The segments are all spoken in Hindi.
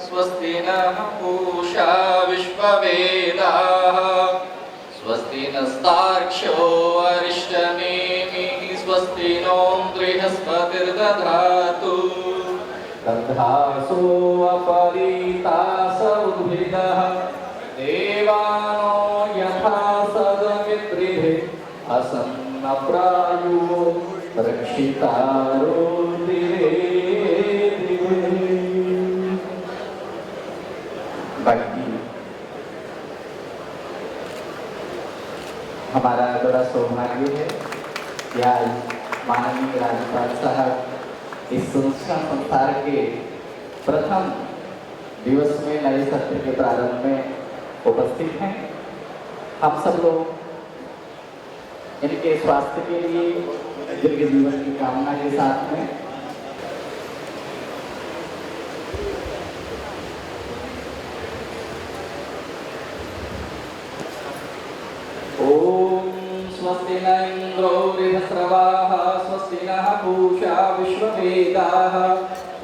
स्वस्ति नः पूषा विश्ववेदाः स्वस्ति नस्तार्क्ष्यो अरिष्टनेमिः स्वस्ति नो बृहस्पतिर्दधातु दधासो अपरीतास उद्भिदः देवानो यथा सदमित्रिः असन्नप्रायो रक्षितारो बाकी हमारा बड़ा सौभाग्य है कि आज माननीय राज्यपाल साहब इस सुरक्षा संस्थान के प्रथम दिवस में नए सत्र के प्रारंभ में उपस्थित हैं। हम सब लोग इनके स्वास्थ्य के लिए दीर्घ जीवन की कामना के साथ में स्वस्ति न इंद्रो बृहस्रवाः स्वस्ति नः पूषा विश्ववेदाः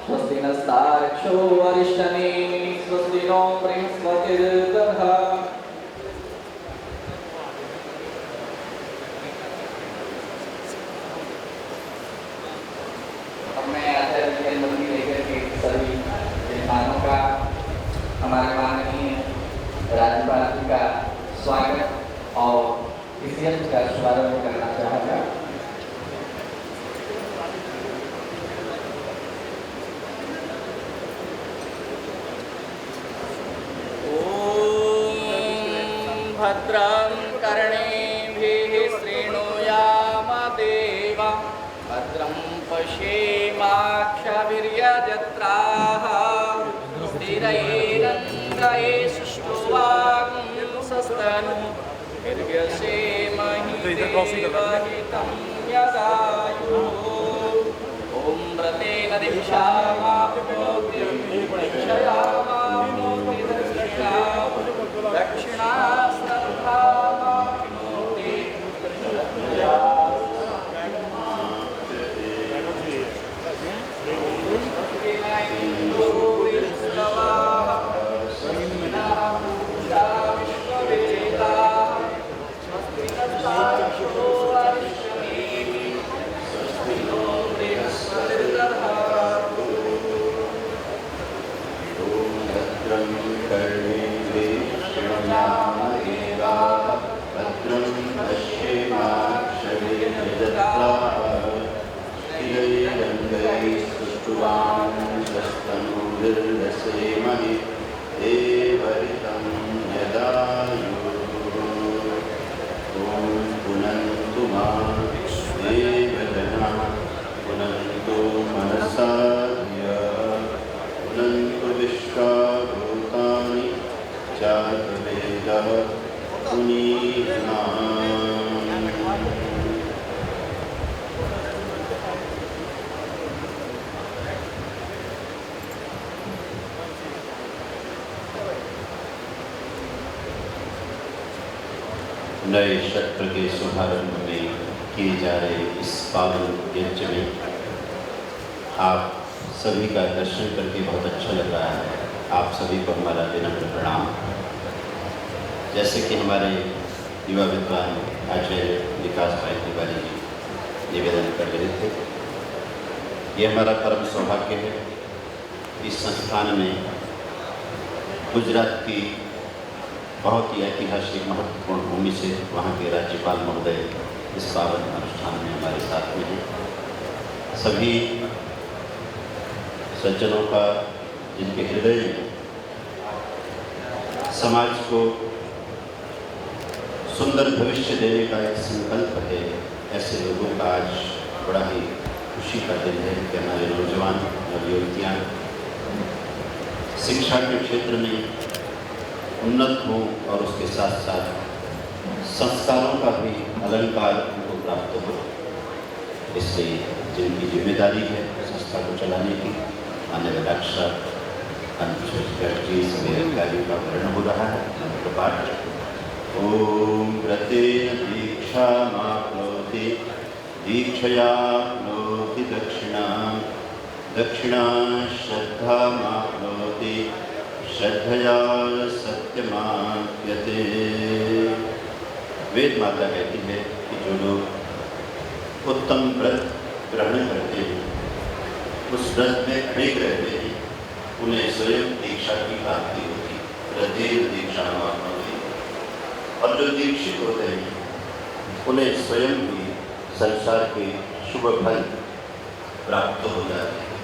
स्वस्ति नस्तार्क्ष्यो अरिष्टनेमिः स्वस्ति नो बृहस्पतिर्दधातु। मैं आचार्य की अनुमति लेकर के सभी मेहमानों का हमारे माननीय राज्यपाल जी का स्वागत और इस यज्ञ का शुभारंभ करना चाहूँगा। ओम भद्रं कर्णेभिः शृणुयाम देवा भद्रं पश्येमाक्षभिर्यजत्राः स्थिरैरङ्गैस्तुष्टुवांसस्तनु हितं यदायुः ॐ व्रतेन नए सत्र के शुभारंभ में किए जा रहे इस पावन यज्ञ में आप सभी का दर्शन करके बहुत अच्छा लग रहा है। आप सभी को हमारा विनम्र प्रणाम। जैसे कि हमारे युवा विद्वान आचार्य विकास भाई तिवारी जी निवेदन कर रहे थे, ये हमारा परम सौभाग्य है इस संस्थान में गुजरात की बहुत ही ऐतिहासिक महत्वपूर्ण भूमि से वहाँ के राज्यपाल महोदय इस पावन अनुष्ठान में हमारे साथ में हैं। सभी सज्जनों का जिनके हृदय में समाज को सुंदर भविष्य देने का एक संकल्प है, ऐसे लोगों का आज बड़ा ही खुशी का दिन है कि हमारे नौजवान नवयुवतियाँ शिक्षा के क्षेत्र में उन्नत हों और उसके साथ साथ संस्कारों का भी अलंकार उनको प्राप्त हो। इसलिए जिनकी जिम्मेदारी है संस्था को चलाने की, माननीय डॉक्टर जी सभी अधिकारियों का वर्णन हो रहा है। मंत्र पाठ। ओम प्रत्येन दीक्षा माप्नोति दीक्षया प्नोति दक्षिणा दक्षिणा श्रद्धा माप्नोति श्रद्धया सत्यमाप्यते। वेद माता कहती है कि जो लोग उत्तम व्रत ग्रहण करते हैं, उस व्रत में अड़िग रहते हैं, उन्हें स्वयं दीक्षा की प्राप्ति होती। प्रत्येक दीक्षा माप्नोति। और जो दीक्षित होते हैं उन्हें स्वयं भी संसार के शुभ फल प्राप्त हो जाते हैं।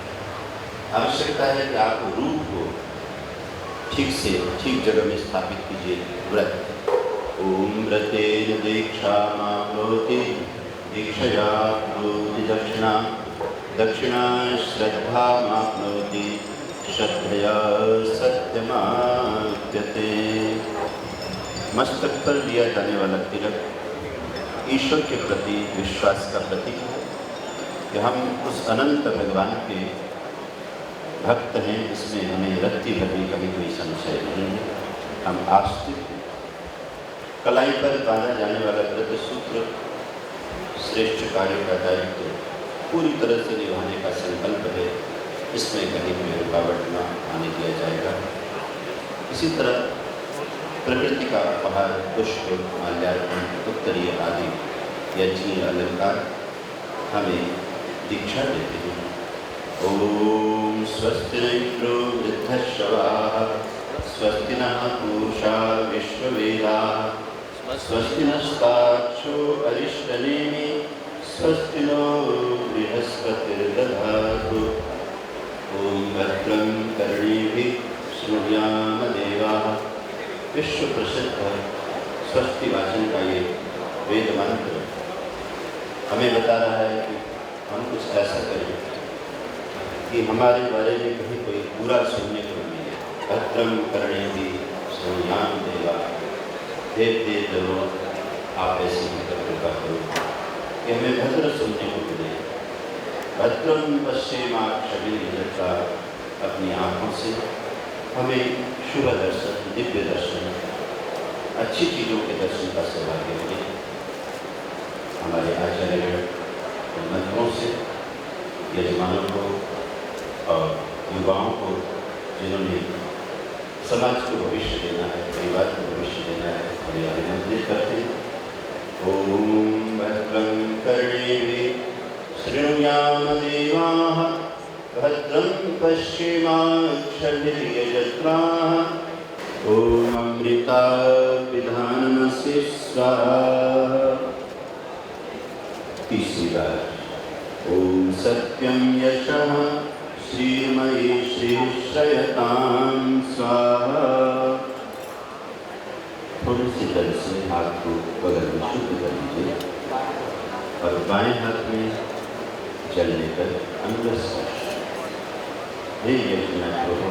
आवश्यकता है कि आप रूप को ठीक से ठीक जगह में स्थापित कीजिए। व्रत। ओम व्रतेन दीक्षा माप्नोति दीक्षया प्नोति दक्षिणा दक्षिणा श्रद्धा माप्नोति श्रद्धया सत्यमाप्यते। मस्तक पर दिया जाने वाला तिलक ईश्वर के प्रति विश्वास का प्रतीक है कि हम उस अनंत भगवान के भक्त हैं। इसमें हमें रत्ती भर भी कभी कोई संशय नहीं है। हम आस्तिक हैं। कलाई पर बांधा जाने वाला व्रत सूत्र श्रेष्ठ कार्य का दायित्व पूरी तरह से निभाने का संकल्प है। इसमें कहीं भी रुकावट न आने दिया जाएगा। इसी तरह प्रकृति का उपहार पुष्प माल्यार्पण उत्तरीय आदि यज्ञ अलंकार हमें दीक्षा देते हैं। ओम स्वस्ति न इंद्रो वृद्धश्रवाः स्वस्ति नः पूषा विश्ववेदाः स्वस्ति नस्ताक्षो अरिष्टनेमि स्वस्ति नो बृहस्पतिर्दधातु। ओम भद्रं कर्णेभिः शृणुयाम देवाः। विश्व प्रसिद्ध स्वस्ति वाचन का ये वेद मंत्र हमें बता रहा है कि हम कुछ ऐसा करें कि हमारे बारे में कहीं कोई बुरा सुनने को मिले। भद्रम कर्णेभिः शृणुयाम देवाः। देव आप ऐसी कृपा करो कि हमें भद्र सुनने को मिले। भद्रम पश्चिमाक्षभिर्यजत्रा। अपनी आँखों से हमें शुभ दर्शन, दिव्य दर्शन, अच्छी चीज़ों के दर्शन का सौभाग्य मिले। हमारे आचार्य मंत्रों से यजमानों को और युवाओं को, जिन्होंने समाज को भविष्य देना है, परिवार को भविष्य देना है, हमें अभिनंदित करते हैं। ओम भद्रं कर्णेभिः शृणुयाम देवाः भद्रं पश्चिमाक्षभिर्यजत्राः। ओम अमृता पिधानमसि स्वाहा। तीसरी बार ओम सत्यं यशः श्रीमयी श्रीश्रयतां स्वाहा। थोड़ी सी तरह से हाथ को बगल में शुद्ध कर लीजिए और बाएं हाथ में जल लेकर अंदर स्पर्श। हे यज्ञनाथ प्रभु,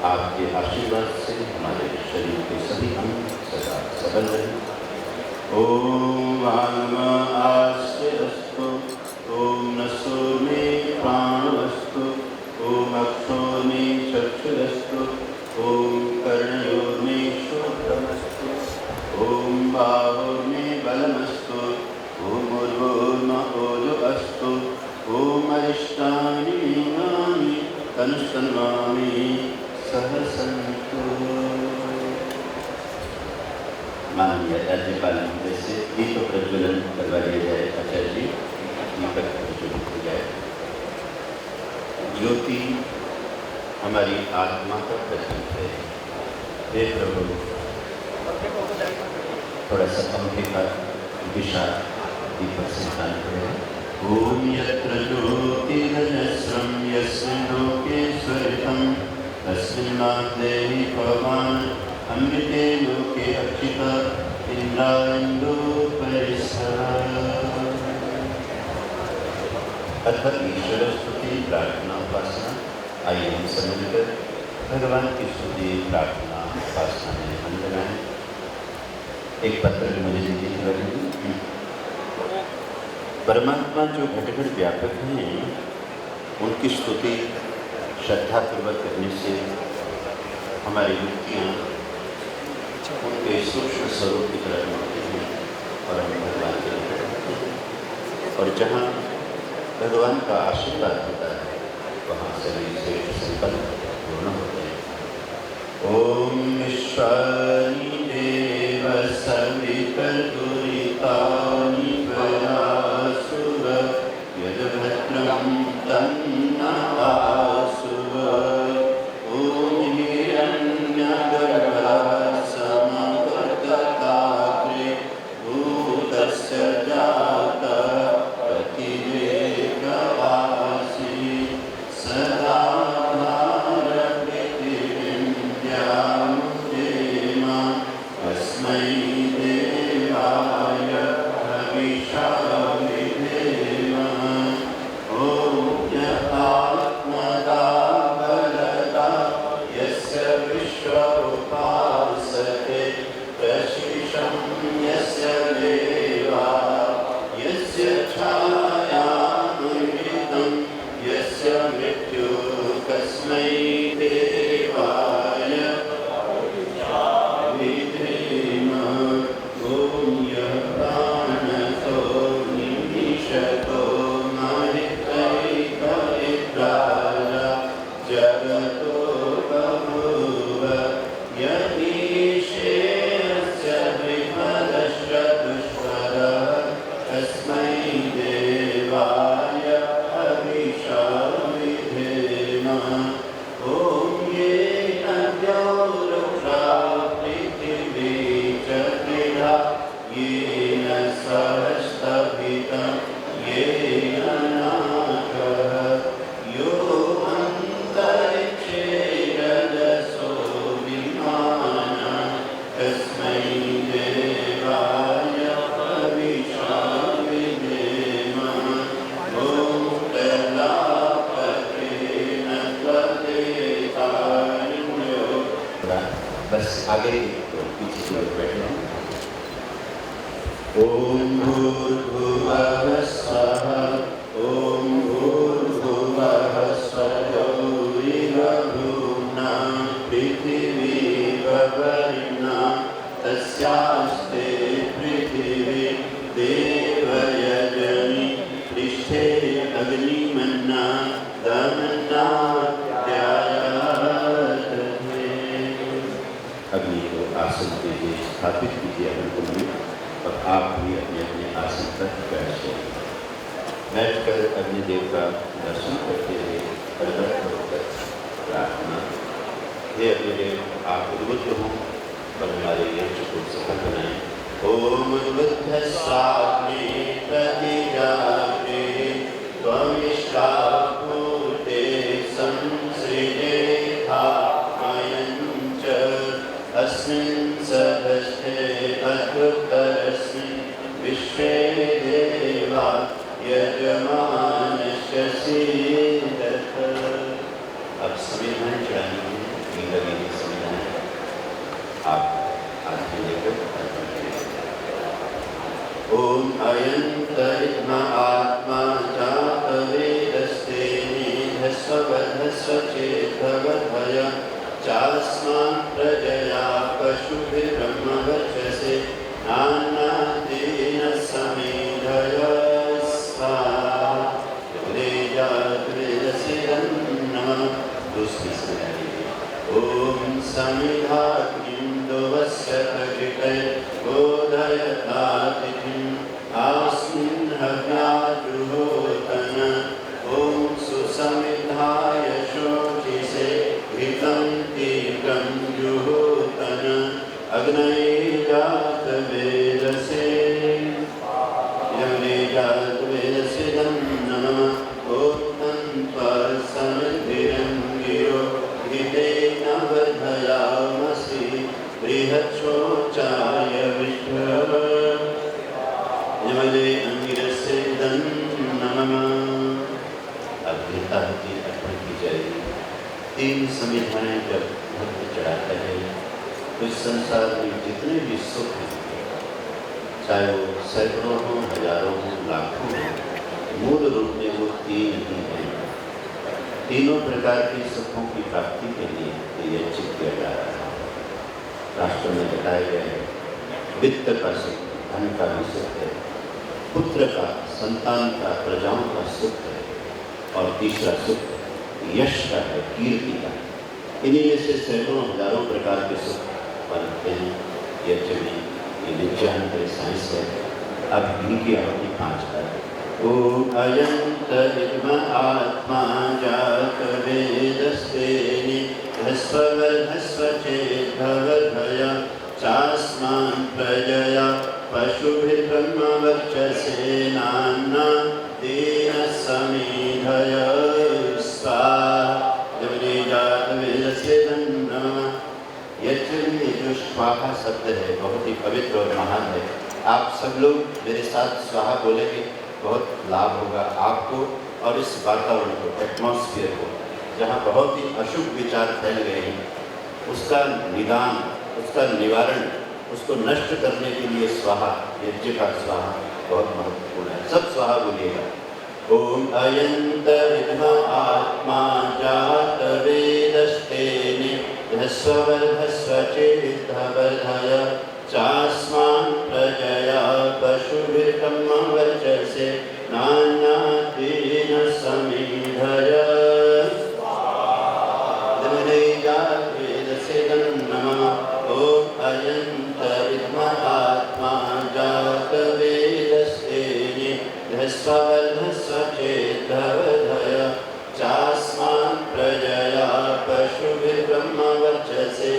आपके आशीर्वाद से हमारे शरीर के सभी अंग सदा सबल रहे। ओम आत्मा आस्तेस्तु। ओम नसो में प्राणवस्तु। ओम अक्षो में चक्षुरस्तु। ओम कर्णयो में श्रोत्रमस्तु। ओम बाहो में बलमस्तु। ओम उर्वोर्म ओजो अस्तु। ओम अरिष्टानि मीनानि तनुष्तन्वामि सहसन्तु। माननीय राज्यपाल महोदय से दीप प्रज्वलन करवा दिया जाए। आचार्य जी, दीपक प्रज्वलित हो जाए। ज्योति हमारी आत्मा का प्रतीक है। हे प्रभु, थोड़ा सा पंखे का दिशा दीपक से निकालना पड़ेगा। ओम यत्र ज्योतिर्नश्रं यस्मिन् लोके स्वरितं तस्मिन् देहि पवन् अमृते लोके अक्षिता इंद्रायणो परिसरः। अतः ईश्वर स्तुति प्रार्थना उपासना, आइए हम सब मिलकर भगवान की स्तुति प्रार्थना उपासना में मन लगाएं। एक पत्र मुझे दीजिए। परमात्मा जो घट घट व्यापक हैं, उनकी स्तुति श्रद्धापूर्वक करने से हमारी युक्तियाँ उनके सूक्ष्म स्वरूप की तरफ होती हैं और हम भगवान के लिए करते हैं। और जहाँ भगवान का आशीर्वाद होता है, वहाँ सभी श्रेष्ठ संकल्प पूर्ण होते हैं। ओम विश्वानि देव सवितर्दुरितानि वरासुर यद्भद्रं तन्नवासुर। ओम हिरण्यगर्भा समवर्तताग्रे भूतस्य जाता पतिरेकवासी सदा अस्मै देवाय हविषा विधेमः। ॐ आत्मदा बलदा यस्य विश्व उपासते प्रशिशं यस्य देवा यस्य छायामृतं यस्य मृत्यु कस्मै देवाय विधेमः। ॐ यः प्राणतो निमिषतो महितैकविद्राज जगतो बभूव यदीशेऽस्य बृहदश्च दुष्करः तस्मै देवाय हविषा विधेमः। ॐ येन द्यौरुषा पृथिवी च क्रीडा येन सहस्तभितं येन नाकः यो अन्तरिक्षे रजसो विमानः तस्मै देवाय हविषा विधेमः। ॐ प्रजापतेन त्वदेतान्यो। बस आगे तो पीछे की ओर बैठना। ओम भूर्भुवः स्वः ओम भूर्भुवः स्वः पृथिवी ववरिणा तस्यास्ते पृथिवी देवयजनि पृष्ठे अग्निमन्ना दमन्नाद्यायते। अग्नि को आसन कीजिए, स्थापित कीजिए अग्नि में, और आप भी अपने अपने आसन पर बैठ जाइए। बैठकर अग्निदेव का दर्शन करते हुए होकर प्रार्थना। हे अग्निदेव, आप उद्बुद्ध हों और हमारे यज्ञ को सफल बनाएं। ओम उद्बुद्धस्वाग्ने प्रतिजाग्रे त्वमिष्टापूर्ते संसृजेथा अयञ्च अस्मिन् सदस्ते अद्युत्तरस्मिन् विश्वे देवा यजमानस्य सीदथ। अब संविधान चढ़ाने में लगे संविधान आप आज के लेकर ओम अयंतरित्म आत्मा जातवेदस्ते निधस्वबद्धस्व चेद्भवद्भय चास्मान् प्रजया पशुभिर्ब्रह्मवक्षसे नान्नादेन समेधय स्वाहा। ओम समिधाग्निं दुवस्य प्रकृते बोधयतातिथिं आस्मिन् हव्याजुहोतन। ओम सुसमिधाय शोचिसे तीन संविधाएं जब भक्त चढ़ाता है तो इस संसार में जितने भी सुख हैं, चाहे वो सैकड़ों हों, हजारों हों, लाखों हों, मूल रूप में वो तीन ही हैं। तीनों प्रकार के सुखों की प्राप्ति के लिए ये यज्ञ किया जा रहा है। राष्ट्र में बताया गया है, वित्त का सुख, धन का भी सुख है, पुत्र का, संतान का, प्रजाओं का सुख है, और तीसरा सुख यश का है, कीर्ति का। इन्हीं में से सैकड़ों हजारों प्रकार के सुख बनते हैं यज्ञ में। ये विज्ञान के साइंस है। अब इनकी अवधि 5 है। ओम अयंत इदम आत्मा जात वेदस्तेनि हस्वचेद्भवधया चास्मान् प्रजया पशुभिर्ब्रह्मवर्चसे नान्ना तेन समीधय स्वाहा। यज्ञ में जो स्वाहा शब्द है बहुत ही पवित्र और महान है। आप सब लोग मेरे साथ स्वाहा बोलेंगे, बहुत लाभ होगा आपको और इस वातावरण को, एटमॉस्फेयर को, जहाँ बहुत ही अशुभ विचार फैल गए हैं, उसका निदान, उसका निवारण, उसको नष्ट करने के लिए स्वाहा, यज्ञ का स्वाहा बहुत महत्वपूर्ण है। सब स्वाहा बोलिएगा। ओम अयंत विद्मा आत्मा जात वेदस्तेनि ह्स्वचेद्भवधय चास्मान् प्रजया पशुभिर्ब्रह्मवर्चसे नान्ना तेन समीधय। ओम अयंत विद्मा आत्मा जात वेदस्तेनि ह्स्वचेद्भवधय चास्मान् प्रजया पशुभिर्ब्रह्मवर्चसे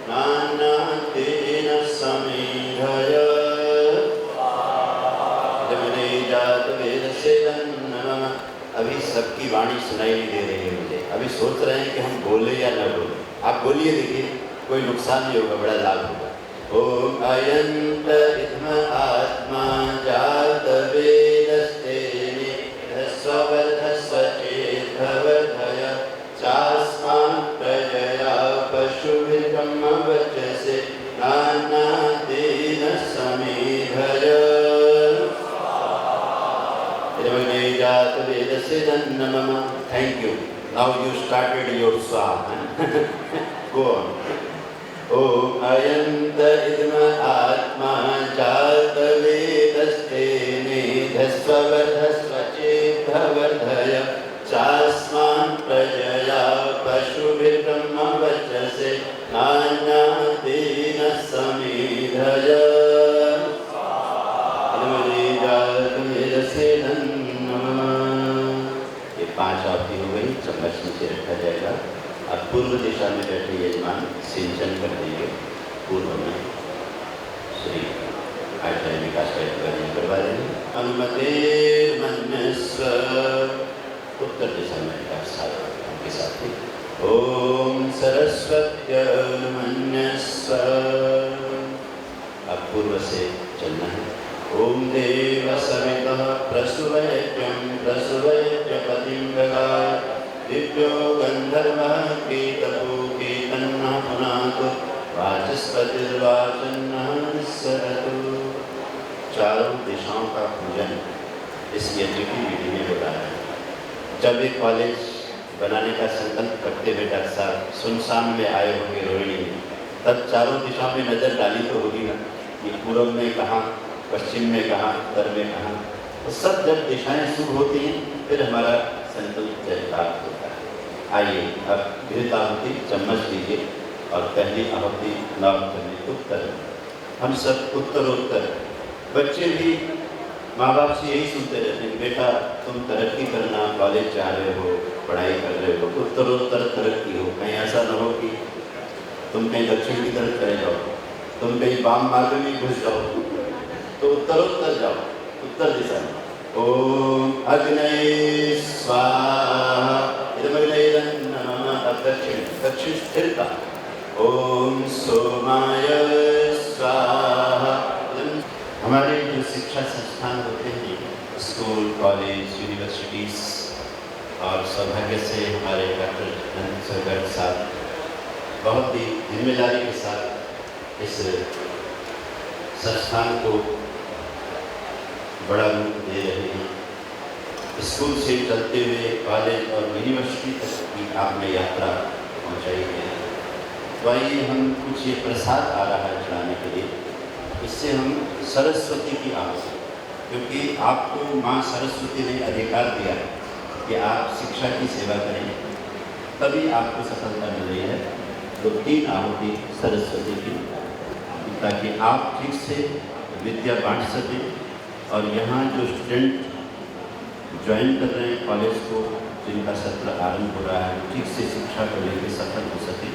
नान्ना तेन समीधय। अभी सबकी वाणी सुनाई नहीं दे रही है मुझे। अभी सोच रहे हैं कि हम बोले या न बोले। आप बोलिए, देखिए कोई नुकसान नहीं होगा, बड़ा लाभ होगा। ओम अयंत इदम आत्मा जात वेदस्तेनि ह्स्वचेद्भवधय चास्मान् प्रजया पशुभिर्ब्रह्मवर्चसे नान्ना तेन समीधय। Thank you. Now you started your song. Go on. Om ayanta idma atma jat vedasteni dhasvavardhasvachedhavardhaya chasman prajaya pashubhirbrahmavachase nanya dina samidhaya. ये 5 आवृत्ति हो गई। चम्मच नीचे रखा जाएगा। अब पूर्व दिशा में बैठे यजमान सिंचन कर देंगे। पूर्व में श्री आचार्य विकास करवा देंगे। अनुमते मन्यस्व। उत्तर दिशा में उनके साथ ही ओम सरस्वत्यनुमन्यस्व। अब पूर्व से चलना है। ओम देव सवितः प्रसूवयज्ञं प्रसूवयज्ञपतिं गगाय दिव्यो गन्धर्वः कीतपूकीतन्नः पुनातु वाचस्पतिर्वाचन्नः निस्सरतु। चारों दिशाओं का पूजन इस यज्ञ की विधि में होता है। जब एक कॉलेज बनाने का संकल्प करते हुए डॉक्टर साहब सुनसान में आए होंगे रोहिणी में, तब चारों दिशाओं में नजर डाली तो होगी ना, ये पूर्व में कहाँ, पश्चिम में कहाँ, उत्तर में कहाँ। तो सब जब दिशाएं शुभ होती हैं फिर हमारा संकल्प चरितार्थ होता है। आइए अब घृत आहुति चम्मच लीजिए और पहली आहुति लाभ करने उत्तर। हम सब उत्तरोत्तर, बच्चे भी माँ बाप से यही सुनते रहते हैं, बेटा तुम तरक्की करना, कॉलेज जा रहे हो, पढ़ाई कर रहे हो, उत्तरोत्तर तरक्की हो। कहीं ऐसा न हो कि तुम कहीं दक्षिण की तरफ चले जाओ, तुम कहीं वाम मार्ग में घुस जाओ, तो उत्तरोत्तर जाओ, उत्तर दिशा में। ओम अग्नये स्वाहा। अब दक्षिण, दक्षिण स्थिरता। ओम सोमाय स्वाहा। हमारे जो शिक्षा संस्थान होते हैं, स्कूल, कॉलेज, यूनिवर्सिटीज, और सौभाग्य से हमारे डॉक्टर बहुत ही जिम्मेदारी के साथ इस संस्थान को बड़ा रूप दे रहे हैं। स्कूल से चलते हुए कॉलेज और यूनिवर्सिटी तक की आपने यात्रा पहुंचाई है। तो आइए हम कुछ ये प्रसाद आ रहा है चढ़ाने के लिए, इससे हम सरस्वती की आवाज़, क्योंकि आपको माँ सरस्वती ने अधिकार दिया कि आप शिक्षा की सेवा करें, तभी आपको सफलता मिल रही है। तो 3 आहुति सरस्वती की, ताकि आप ठीक से विद्या बांट सकें और यहाँ जो स्टूडेंट ज्वाइन कर रहे हैं कॉलेज को, जिनका सत्र आरंभ हो रहा है, ठीक से शिक्षा को लेकर सफल हो सके।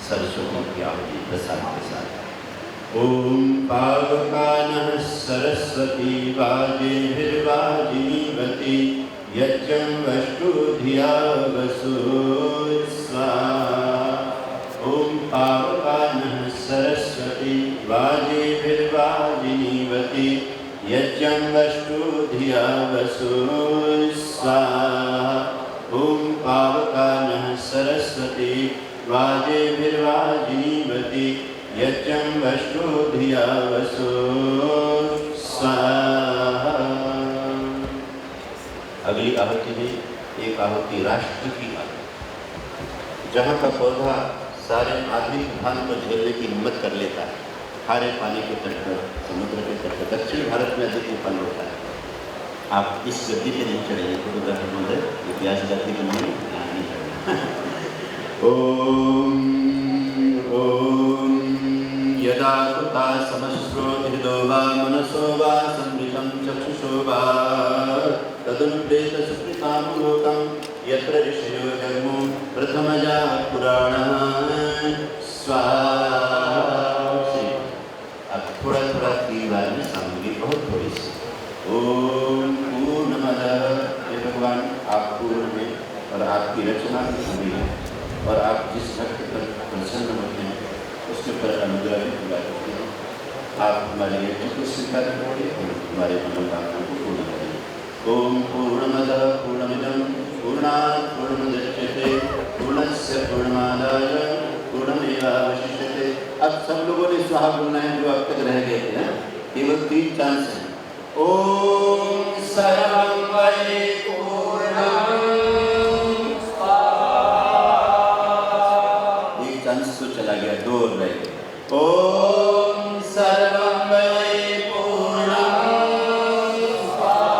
सरस्वती की आहुति प्रसाद के साथ। ओम पावकानः सरस्वती वाजेभिर्वाजिनीवती यज्ञं वष्टु धिया वसु स्वाहा। ओम पावकानः सरस्वती वाजेभिर्वाजिनीवती यज्ञं वष्टु धिया वसु स्वाहा। ओम पावकानः सरस्वती वाजेभिर्वाजिनीवती यज्ञं वष्टु धिया वसु स्वाहा। अगली आहुति में एक आहुति राष्ट्र की आहुति। जहाँ का पौधा सारे आधुनिक तूफान को झेलने की हिम्मत कर लेता है, खारे पानी के तट पर, समुद्र के तट पर, दक्षिण भारत में अधिक तूफान होता है। आप इस गद्दी पे नहीं चढ़ेंगे, फोटोग्राफर महोदय, इतिहास गद्दी पे नहीं चढ़ना। ओम ओम यदा कृता समश्रो हृदो वा मनसो वा संवृतं चक्षुषो वा तदनुप्रेत सुकृतां लोकं यत्र ऋषयो जन्मो प्रथमजा पुराणः स्वाहा। अब थोड़ा थोड़ा 3 बार में सामग्री बहुत थोड़ी सी। ओम पूर्णमदः, हे भगवान आप पूर्ण में और आपकी रचना भी हुई है, और आप जिस भक्त पर प्रसन्न होते हैं उसके पर अनुग्रह भी पूरा करते हैं। आप हमारे यज्ञ को स्वीकार करेंगे और हमारे मनोकामना को पूर्ण करेंगे। ओम पूर्णमदः पूर्णमिदं पूर्णात् पूर्णमुदच्यते पूर्णस्य पूर्णमादाय पूर्णमेवावशिष्यते। अब सब लोगों ने स्वाहा बोलना है, जो अब तक रह गए थे ना, केवल 3 चांस हैं। ओम सर्वं वै पूर्णं स्वाहा। एक चांस तो चला गया, 2 और रह गए। ओम सर्वं वै पूर्णं स्वाहा।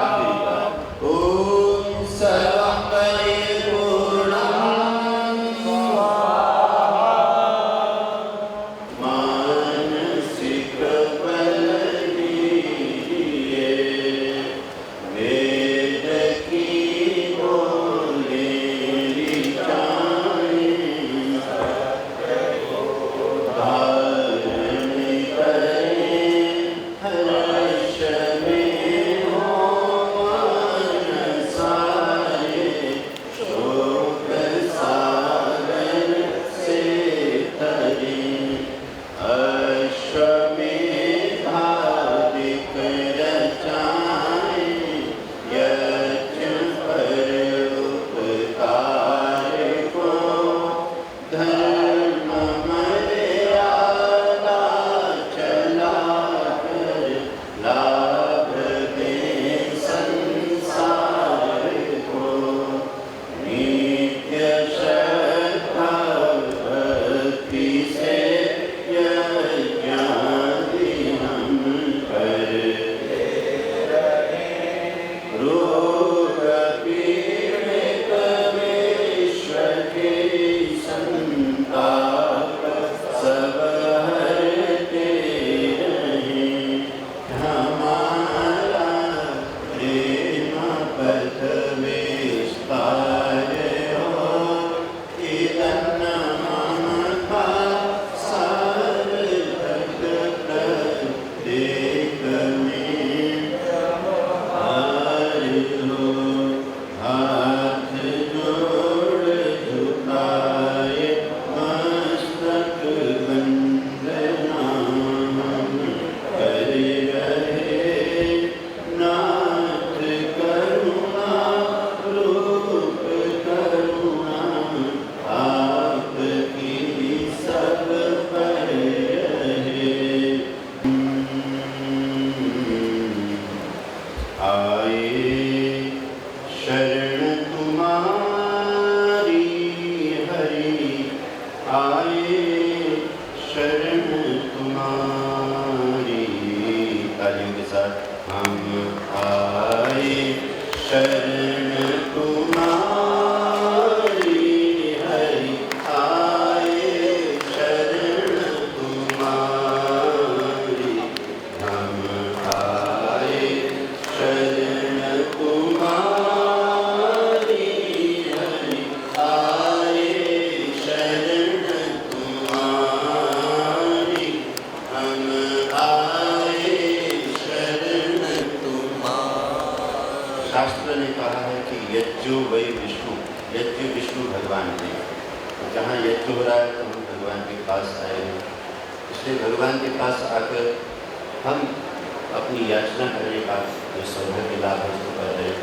आखिरी बार। ओम सर्वं वै पूर्णं स्वाहा। मानसिक बल दीजिए, वेद की बोले ऋचाएं यज्ञ विष्णु भगवान ने। जहाँ यज्ञ हो रहा है तो हम भगवान के पास आए हैं, इसलिए भगवान के पास आकर हम अपनी याचना करने का जो सौभाग्य लाभ है उसको कर रहे हैं।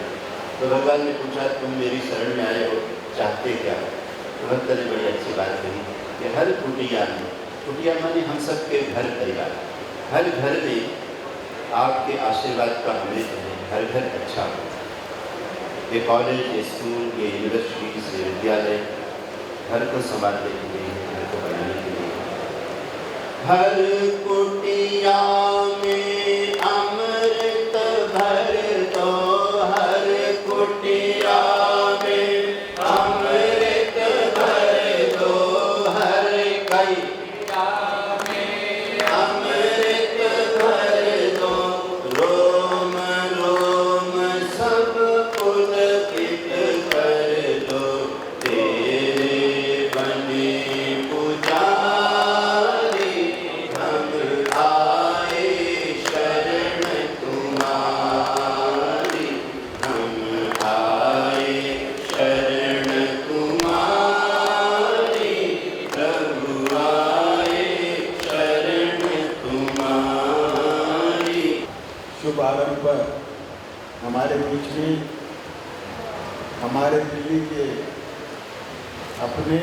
तो भगवान ने पूछा, तुम मेरी शरण में आए हो, चाहते क्या? तो भक्त ने बड़ी अच्छी बात कही कि हर कुटिया में, कुटिया माने हम सबके घर परिवार, हर घर में आपके आशीर्वाद का अमृत है, हर घर अच्छा हो। ये कॉलेज, ये स्कूल, ये यूनिवर्सिटी, ये विद्यालय घर को संभालने के लिए, घर को बनाने के लिए। हर कुटिया में अमृत भर दो, हर कुटिया में अमृत भर दो, हर कुटिया में अमृत भर दो, रोम रोम सब पुलकित कर दो, तेरे बने पुजारी हम आए शरण तुम्हारी, हम आए शरण तुम्हारी, प्रभु आए शरण तुम्हारी। शुभ आरंभ पर हमारे बीच में हमारे दिल्ली के अपने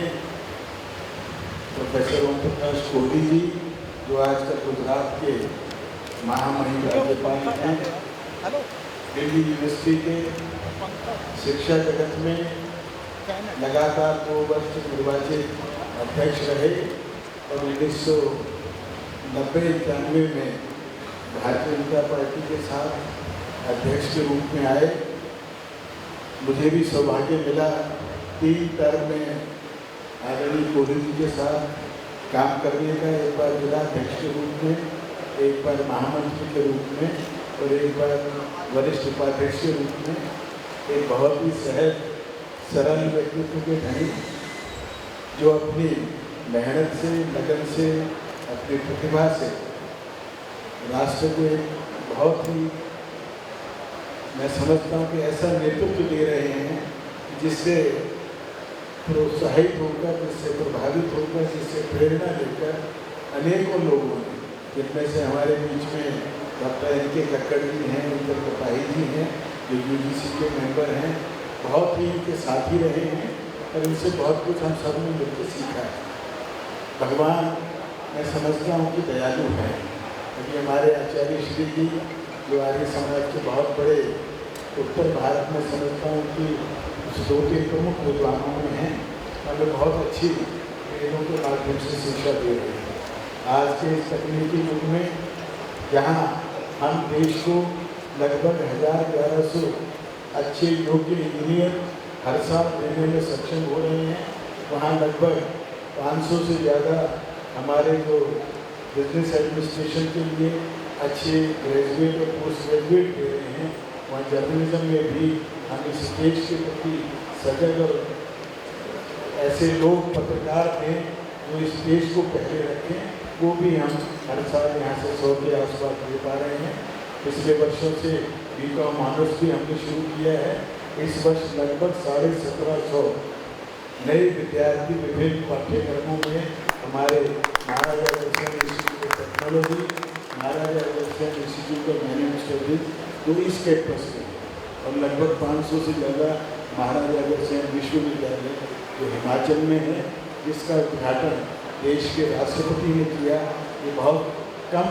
प्रोफेसर ओम प्रकाश कोहली जी, जो आजकल गुजरात के महामहिम राज्यपाल हैं, दिल्ली यूनिवर्सिटी के शिक्षा जगत में लगातार 2 वर्ष निर्वाचित अध्यक्ष रहे और 1990-91 में भारतीय जनता पार्टी के साथ अध्यक्ष के रूप में आए। मुझे भी सौभाग्य मिला 3 टर्म में आदरणीय कोहली जी के साथ काम करने का, एक बार जिलाध्यक्ष के रूप में, एक बार महामंत्री के रूप में और एक बार वरिष्ठ उपाध्यक्ष के रूप में। एक बहुत ही सहज सरल व्यक्तित्व के धनी, जो अपनी मेहनत से, लगन से, अपनी प्रतिभा से राष्ट्र को एक बहुत ही, मैं समझता हूँ कि ऐसा नेतृत्व दे रहे हैं जिससे प्रोत्साहित होकर, जिससे प्रभावित होकर, जिससे प्रेरणा लेकर अनेकों लोगों ने, जिनमें से हमारे बीच में डॉक्टर एन.के. कक्कड़ जी हैं, उत्तर कपाही जी हैं, जो UGC के मेंबर हैं, बहुत ही इनके साथी रहे हैं और इनसे बहुत कुछ हम सब ने मिलकर सीखा है। भगवान मैं समझता हूँ कि दयालु है, क्योंकि हमारे आचार्य श्री जी, जो आर्य समाज के बहुत बड़े उत्तर भारत में समझता हूँ कि 2-3 प्रमुख विद्वानों में हैं, हमें बहुत अच्छी वेदों के माध्यम से शिक्षा दे रहे हैं। आज के इस तकनीकी युग में जहाँ हम देश को लगभग 1100 अच्छे योग्य इंजीनियर हर साल देने में सक्षम हो रहे हैं, वहाँ लगभग 500 से ज़्यादा हमारे जो बिजनेस एडमिनिस्ट्रेशन के लिए अच्छे ग्रेजुएट और पोस्ट ग्रेजुएट दे रहे हैं। वहाँ जर्नलिज्म में भी हम इस देश के प्रति सजग और ऐसे लोग पत्रकार हैं जो इस देश को पहले रखें, वो भी हम हर साल यहाँ से 100 के आसपास दे पा रहे हैं। पिछले वर्षों से B.Com ऑनर्स भी हमने शुरू किया है। इस वर्ष लगभग 1750 नए विद्यार्थी विभिन्न पाठ्यक्रमों में हमारे Maharaja Agrasen institute of technology, Maharaja Agrasen institute of management studies, तो इस कैंपस में, और लगभग 500 से ज़्यादा महाराजा अग्रसेन विश्वविद्यालय जो हिमाचल में है, जिसका उद्घाटन देश के राष्ट्रपति ने किया। ये बहुत कम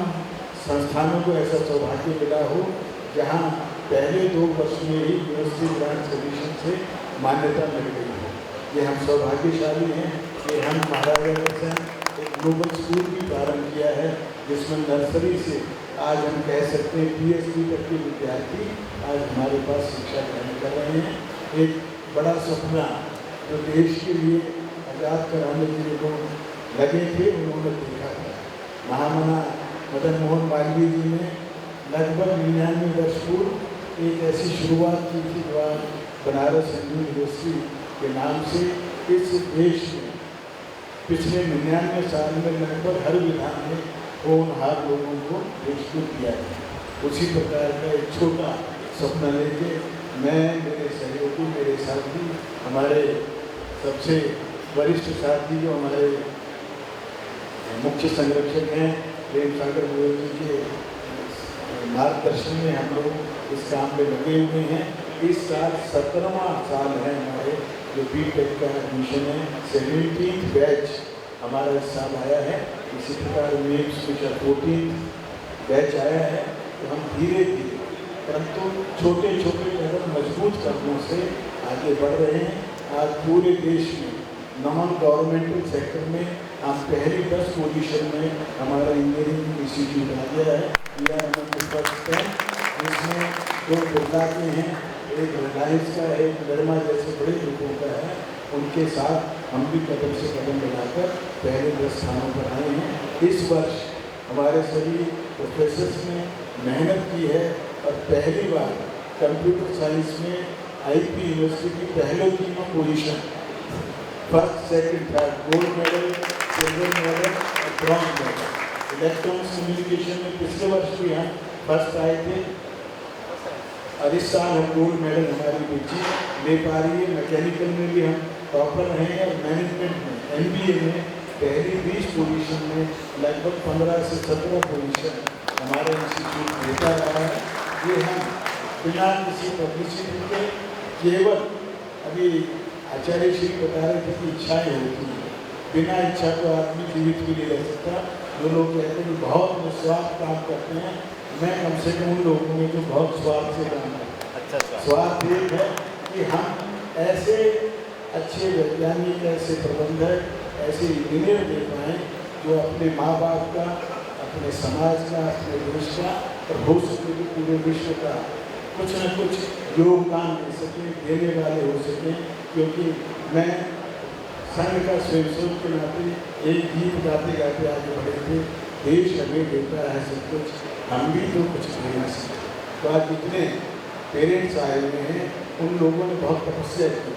संस्थानों को ऐसा सौभाग्य मिला हो जहाँ पहले 2 वर्ष में ही यूनिवर्सिटी ग्रांट्स कमीशन से मान्यता मिल गई है। ये हम सौभाग्यशाली हैं कि हम महाराजा अग्रसेन एक ग्लोबल स्कूल भी प्रारंभ किया है, जिसमें नर्सरी से आज हम कह सकते हैं PhD तक के विद्यार्थी आज हमारे पास शिक्षा ग्रहण कर रहे हैं। एक बड़ा सपना जो देश के लिए आज़ाद कराने के लिए लोग लगे थे, उन्होंने देखा था। महामना मदन मोहन मालवीय जी ने लगभग 99 वर्ष पूर्व एक ऐसी शुरुआत की थी जो आज बनारस हिंदू यूनिवर्सिटी के नाम से इस देश में पिछले 99 साल में लगभग हर विधान में होनहार लोगों को पुरस्कृत किया है। उसी प्रकार का एक छोटा सपना लेके मैं, मेरे सहयोगी, मेरे साथी, हमारे सबसे वरिष्ठ साथी जो हमारे मुख्य संरक्षक हैं प्रेम सागर गोयल जी के मार्गदर्शन में हम लोग इस काम में लगे हुए हैं। इस साल 17वां साल है हमारे जो बीटेक का एडमिशन है। 17th बैच हमारा इस साल आया है। इसी प्रकार मेन्स में 14th बैच आया है। तो हम धीरे धीरे परंतु छोटे छोटे कदम मजबूत कदमों से आगे बढ़ रहे हैं। आज पूरे देश में नॉन गवर्नमेंटल सेक्टर में हम पहली 10 पोजीशन में हमारा इंजीनियरिंग इंस्टीट्यूट आ गया है। इसमें 2 बिरला के हैं, एक रिलायंस का है, एक निर्मा जैसे बड़े लोगों का है। उनके साथ हम भी कदम से कदम मिलाकर पहले 10 स्थानों पर आए हैं। इस वर्ष हमारे सभी प्रोफेसर्स ने मेहनत की है और पहली बार कंप्यूटर साइंस में आईपी यूनिवर्सिटी की पहले 3 position first, second, third, gold medal, silver medal और ब्रॉन्ज मेडल। इलेक्ट्रॉनिक्स कम्युनिकेशन में पिछले वर्ष भी हम फर्स्ट आए थे और इस साल हम गोल्ड मेडल हमारी बच्ची ले पा रही है। मैकेनिकल में भी हम टॉपर रहे हैं और मैनेजमेंट में एमबीए में पहली 20 पोजीशन में लगभग 15 से 17 पोजीशन हमारा इंस्टीट्यूट देता रहा है। ये हम बिना किसी पब्लिसिटी के केवल अभी आचार्य श्री बता रहे थे कि इच्छाएँ होती हैं, बिना इच्छा को आदमी जीवित भी नहीं रह सकता। जो लोग कहते हैं कि बहुत निस्वार्थ काम करते हैं, मैं कम से कम उन लोगों में जो बहुत स्वार्थ से काम करते हैं। स्वार्थ एक है कि हम ऐसे अच्छे वैज्ञानिक, ऐसे प्रबंधक, ऐसे इंजीनियर दे पाएँ जो अपने माँ बाप का, अपने समाज का, अपने देश का और हो सके कि पूरे विश्व का कुछ न कुछ योगदान दे सकें, देने वाले हो सकें। क्योंकि मैं संघ का स्वयंसेवक के नाते एक गीत गाते गाते आगे बढ़े थे, देश हमें देता है सब कुछ, हम भी तो कुछ देना सकते। तो आज जितने पेरेंट्स आए हुए हैं उन लोगों ने बहुत तपस्या की।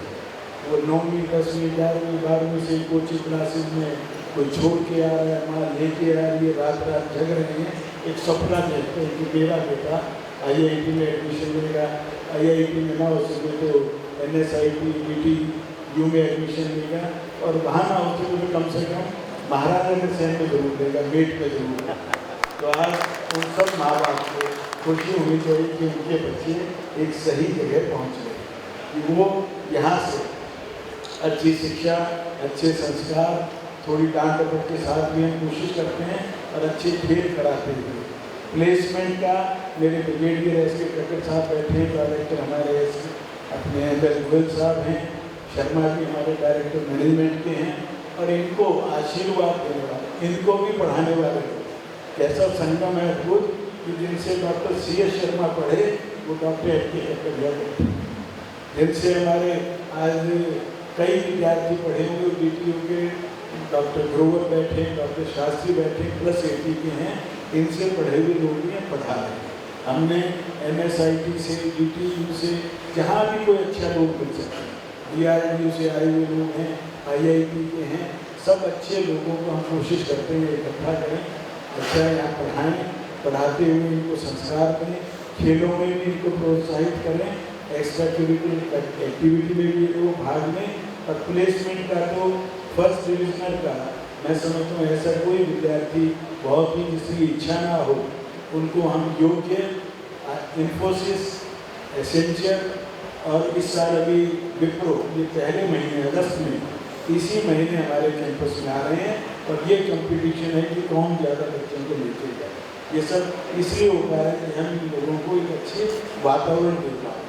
वो 9वीं 10वीं 11वीं 12वीं से कोचिंग क्लासेज में कोई छोड़ के आ रहा है, माँ लेके आ रही है, रात रात जग रहे हैं। एक सपना देखते हैं कि मेरा बेटा IIT में एडमिशन लेगा, IIT में ना हो सके तो NSIT DTU में एडमिशन लेगा और वहाँ ना हो सके तो कम से कम महाराजा के सहन में जरूर लेगा, मेट में जरूर लेगा। तो आज उन सब माँ बाप को खुशी होनी चाहिए कि उनके बच्चे एक सही जगह पहुँच गए, कि वो यहाँ से अच्छी शिक्षा, अच्छे संस्कार, थोड़ी डांट डपट के साथ भी हम कोशिश करते हैं और अच्छे खेल कराते हुए प्लेसमेंट का मेरे ब्रिगेडियर एस के कक्कड़ साहब बैठे हैं, डायरेक्टर हमारे अपने एमएल गोयल साहब हैं, शर्मा जी हमारे डायरेक्टर मैनेजमेंट के हैं और इनको आशीर्वाद देने वाले, इनको भी पढ़ाने वाले कैसा संगम है अद्भुत कि जिनसे डॉक्टर CS शर्मा पढ़े वो डॉक्टर एस के कक्कड़ बैठे, जिनसे हमारे आज कई विद्यार्थी पढ़े हुए DTU के डॉक्टर ग्रोवर बैठे, डॉक्टर शास्त्री बैठे, प्लस AT के हैं, इनसे पढ़े हुए लोग भी पढ़ा रहे हैं। हमने MSIT से, DTU से, जहाँ भी कोई अच्छा लोग मिल सकते हैं, DRDU से आए हुए लोग हैं, IIT के हैं, सब अच्छे लोगों को हम कोशिश करते हैं इकट्ठा करें, अच्छा यहाँ पढ़ाएँ, पढ़ाते हुए इनको संस्कार दें, खेलों में भी इनको प्रोत्साहित करें, एक्स्ट्रा एक्टिविटी में भी लोग भाग लें और प्लेसमेंट का तो फर्स्ट डिविजनल का मैं समझता हूँ ऐसा कोई विद्यार्थी बहुत ही जिसकी इच्छा ना हो उनको हम योग्य इन्फोसिस, एसेंशियल और इस साल अभी विप्रो ये पहले महीने अगस्त में इसी महीने हमारे कैंपस में आ रहे हैं और ये कंपटीशन है कि कौन ज़्यादा बच्चों को लेके जाए। ये सब इसलिए हो पा रहा है कि हम इन लोगों को एक अच्छे वातावरण दे पाए।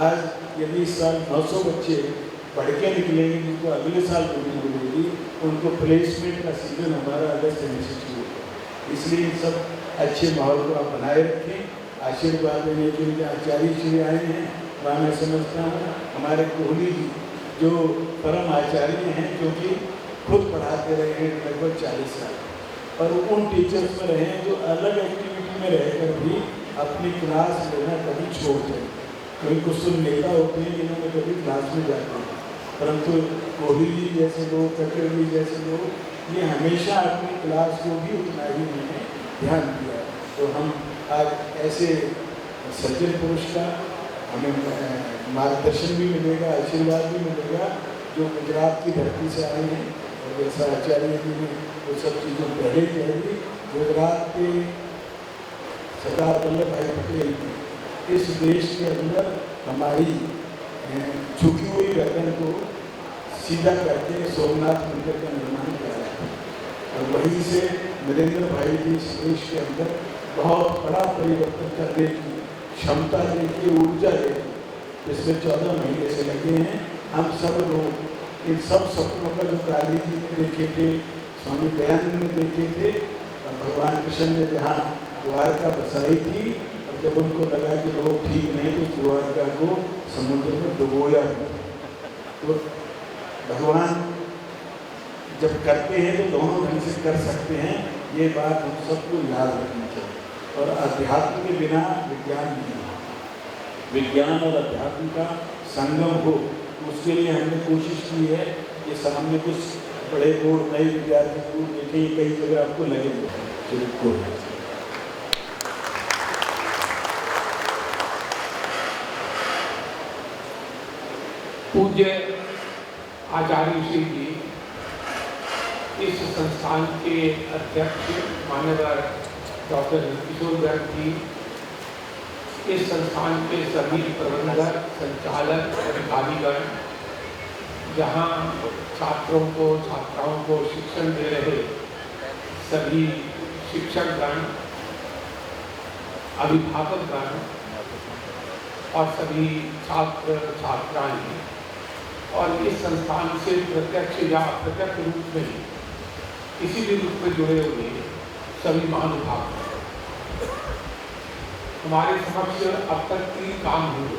आज यदि इस साल 900 बच्चे पढ़ के निकलेंगे जिनको अगले साल नौकरी मिलेगी, उनको प्लेसमेंट का सीजन हमारा अगस्त में शुरू होगा। इसलिए इन सब अच्छे माहौल को आप बनाए रखें। आशीर्वाद देने के लिए आचार्य श्री आए हैं, वहाँ मैं समझता हूँ हमारे कोहली जी जो परम आचार्य हैं, क्योंकि खुद पढ़ाते रहे हैं लगभग 40 साल और उन टीचर्स में रहे हैं जो अलग एक्टिविटी में रहकर भी अपनी क्लास लेना कभी छोड़ते हैं। कोई कुछ तो नेता होते हैं जिन्होंने कभी क्लास में जाते हैं, परंतु कोहली जी जैसे लोग, कक्कड़ जी जैसे लोग ये हमेशा अपनी क्लास को भी उतना ही उन्होंने ध्यान दिया। तो हम आज ऐसे सज्जन पुरुष का हमें मार्गदर्शन भी मिलेगा, आशीर्वाद भी मिलेगा, जो गुजरात की धरती से आए हैं, और जैसा आचार्य जी ने वो सब चीज़ें पहले कह दी, गुजरात के सरदार वल्लभ भाई पटेल की इस देश के अंदर हमारी झुकी हुई गर्दन को सीधा करके सोमनाथ मंदिर का निर्माण किया है। और वहीं से नरेंद्र भाई जी इस देश के अंदर बहुत बड़ा परिवर्तन करने की क्षमता देखी, ऊर्जा देखी, पिछले 14 महीने से लगे हैं। हम सब लोग इन सब सपनों का जो गांधी जी ने देखे थे, स्वामी दयानंद ने देखे थे, और भगवान कृष्ण ने जहाँ द्वारका बसाई थी, और जब उनको लगा कि लोग ठीक नहीं तो द्वारका को समुद्र में डुबोया। तो भगवान जब करते हैं तो दोनों ढंग से कर सकते हैं, ये बात हम सबको याद रखनी चाहिए। और अध्यात्म के बिना विज्ञान नहीं है, विज्ञान और अध्यात्म का संगम हो, उसके लिए हमने कोशिश की है। ये सामने कुछ बड़े बोर्ड नए विद्यार्थी को देखें, कई जगह आपको लगेंगे। बिल्कुल पूज्य आचार्य श्री जी इस संस्थान के अध्यक्ष माननीय डॉक्टर किशोर गर्ग जी, इस संस्थान के सभी प्रबंधक, संचालक, अधिकारीगण, जहाँ छात्रों को, छात्राओं को शिक्षण दे रहे सभी शिक्षकगण, अभिभावकगण और सभी छात्र छात्राएं, और इस संस्थान से प्रत्यक्ष या अप्रत्यक्ष रूप में किसी भी रूप में जुड़े हुए सभी महानुभाव, हमारे समक्ष अब तक 3 काम हुए।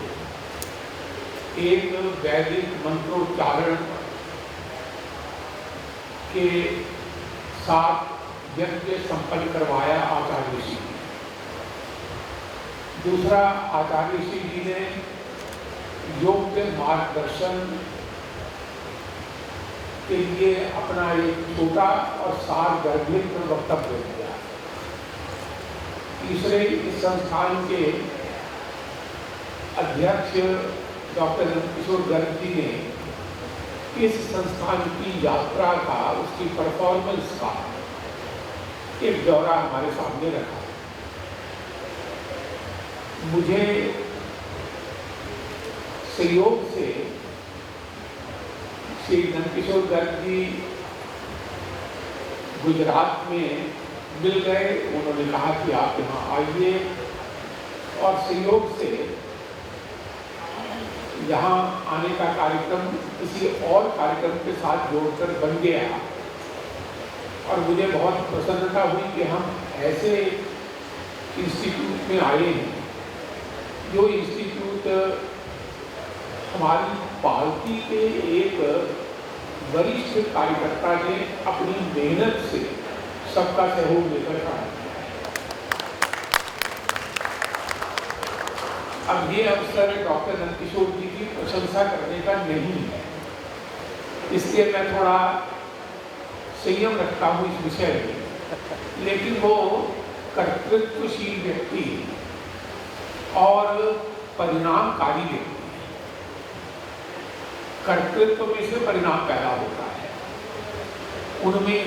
एक वैदिक मंत्रोच्चारण के साथ यज्ञ संपन्न करवाया आचार्य श्री जी। दूसरा, आचार्य श्री जी ने योग्य मार्गदर्शन के लिए अपना एक छोटा और सारगर्भित वक्तव्य दिया। तीसरे, इस संस्थान के अध्यक्ष डॉक्टर किशोर गर्ग जी ने इस संस्थान की यात्रा का, उसकी परफॉर्मेंस का एक दौरा हमारे सामने रखा। मुझे सहयोग से श्री नंदकिशोर गर्ग जी गुजरात में मिल गए। उन्होंने कहा कि आप यहाँ आइए, और सहयोग से यहाँ आने का कार्यक्रम किसी और कार्यक्रम के साथ जोड़कर बन गया। और मुझे बहुत प्रसन्नता हुई कि हम ऐसे इंस्टीट्यूट में आए हैं, जो इंस्टीट्यूट हमारी पार्टी के एक वरिष्ठ कार्यकर्ता ने अपनी मेहनत से सबका सहयोग लेकर आया। अब ये अवसर डॉक्टर नंदकिशोर जी की प्रशंसा करने का नहीं है, इसलिए मैं थोड़ा संयम रखता हूँ इस विषय में। लेकिन वो कर्तृत्वशील व्यक्ति और परिणामकारी व्यक्ति, कर्तृत्व में से परिणाम पैदा होता है, उनमें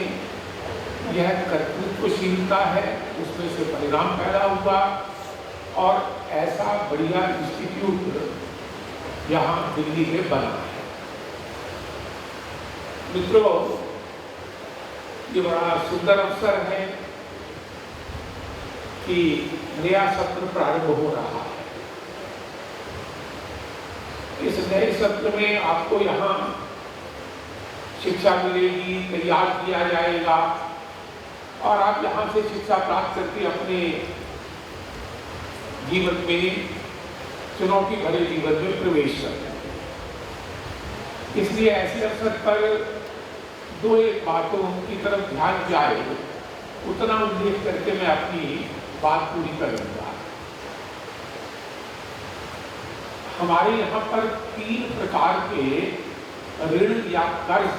यह कर्तृत्वशीलता है, उसमें से परिणाम पैदा हुआ, और ऐसा बढ़िया इंस्टीट्यूट यहाँ दिल्ली में बना है। मित्रों, ये बड़ा सुंदर अवसर है कि नया सत्र प्रारंभ हो रहा है। इस नए सत्र में आपको यहाँ शिक्षा मिलेगी, तैयार किया जाएगा, और आप यहाँ से शिक्षा प्राप्त करके अपने जीवन में, चुनौती भरे जीवन में प्रवेश करें। इसलिए ऐसे अवसर पर 2-1 बातों की तरफ ध्यान जाए, उतना उल्लेख करके मैं अपनी बात पूरी कर लूँगा। हमारे यहाँ पर 3 प्रकार के ऋण या कर्ज,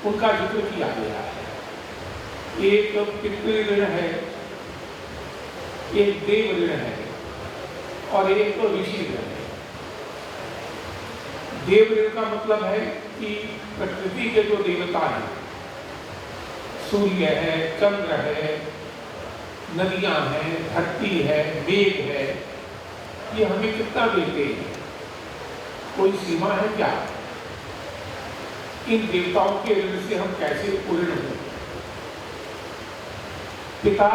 उनका जिक्र किया गया है। एक पितृ ऋण है, एक देव ऋण है, और एक ऋषि ऋण है। देव ऋण का मतलब है की प्रकृति के जो देवता हैं, सूर्य है, चंद्र है, नदियां हैं, धरती है, मेघ है, ये हमें कितना देते हैं? कोई सीमा है क्या? इन देवताओं के ऋण से हम कैसे पूर्ण हों? पिता,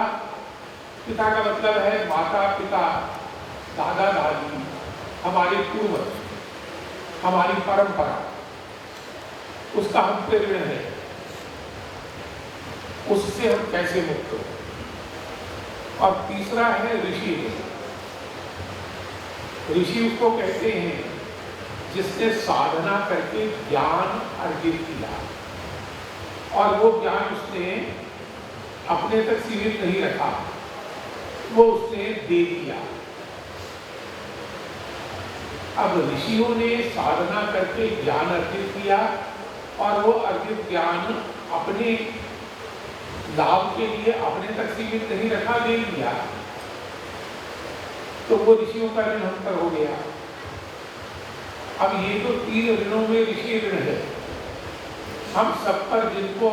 पिता का मतलब है माता पिता, दादा दादी, हमारे पूर्वज, हमारी परंपरा, उसका हम पे ऋण है, उससे हम कैसे मुक्त हो? और तीसरा है ऋषि ऋण। ऋषि उसको कहते हैं जिसने साधना करके ज्ञान अर्जित किया, और वो ज्ञान उसने अपने तक सीमित नहीं रखा, वो उसने दे दिया। अब ऋषियों ने साधना करके ज्ञान अर्जित किया और वो अर्जित ज्ञान अपने लाभ के लिए अपने तक सीमित नहीं रखा, दे दिया, तो वो ऋषियों का ऋण हम पर हो गया। अब ये तो 3 ऋणों में ऋषि ऋण है। हम सब पर जिनको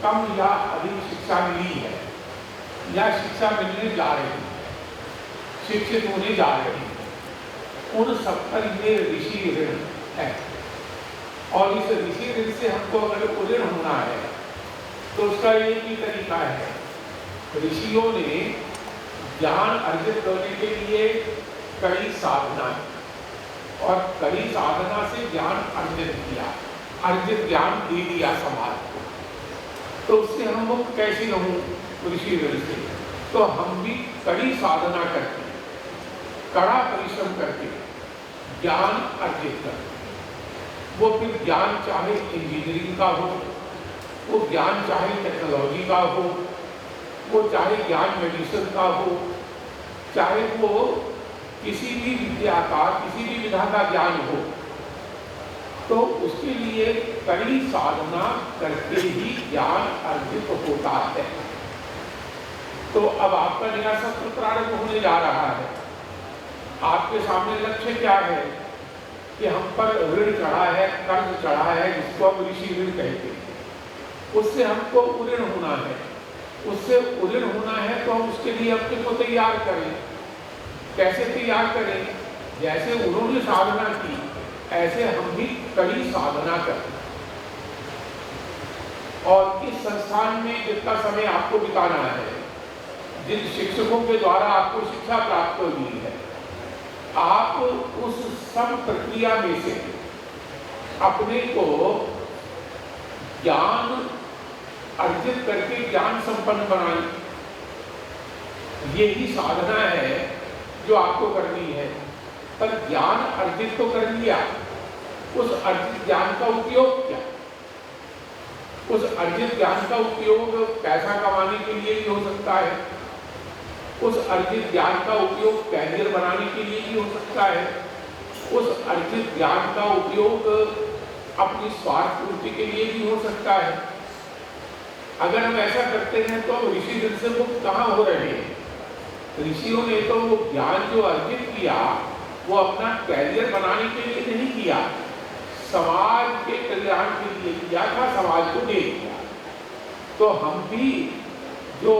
कम या अधिक शिक्षा मिली है या शिक्षा मिलने जा रही है, शिक्षित होने जा रही है, उन सब पर ये ऋषि ऋण है। और इस ऋषि ऋण से हमको अगर उऋण होना है तो उसका एक ही तरीका है, ऋषियों ने ज्ञान अर्जित करने के लिए कड़ी साधना और कड़ी साधना से ज्ञान अर्जित किया, अर्जित ज्ञान दे दिया समाज को, तो उससे हम मुक्त कैसे न हों ऋषि ऋण से? तो हम भी कड़ी साधना करके, कड़ा परिश्रम करके ज्ञान अर्जित करें। वो फिर ज्ञान चाहे इंजीनियरिंग का हो, वो ज्ञान चाहे टेक्नोलॉजी का हो, वो चाहे ज्ञान मेडिसिन का हो, चाहे वो किसी भी विद्या का, किसी भी विधा का ज्ञान हो, तो उसके लिए कड़ी साधना करके ही ज्ञान अर्जित होता है। तो अब आपका नया सत्र प्रारंभ होने जा रहा है। आपके सामने लक्ष्य क्या है कि हम पर ऋण चढ़ा है, कर्ज चढ़ा है, जिसको हम ऋषि ऋण कहते हैं, उससे हमको उऋण होना है। उससे उऋण होना है तो हम उसके लिए अपने को तैयार करें। कैसे तैयार करें? जैसे उन्होंने साधना की ऐसे हम भी कड़ी साधना करें। और इस संस्थान में जितना समय आपको बिताना है, जिन शिक्षकों के द्वारा आपको शिक्षा प्राप्त हुई है, आप उस सब प्रक्रिया में से अपने को ज्ञान अर्जित करके ज्ञान संपन्न बनाएं। यही साधना है जो आपको करनी है। पर ज्ञान अर्जित तो कर लिया, उस अर्जित ज्ञान का उपयोग क्या? उस अर्जित ज्ञान का उपयोग पैसा कमाने के लिए भी हो सकता है, उस अर्जित ज्ञान का उपयोग कैरियर बनाने के लिए भी हो सकता है, उस अर्जित ज्ञान का उपयोग अपनी स्वार्थ पूर्ति के लिए भी हो सकता है। अगर हम ऐसा करते हैं तो ऋषि ऋण से मुक्त कहाँ हो रहे हैं? ऋषियों ने तो वो ज्ञान जो अर्जित किया वो अपना कैरियर बनाने के लिए नहीं किया, समाज के कल्याण के लिए किया था, समाज को दे दिया। तो हम भी जो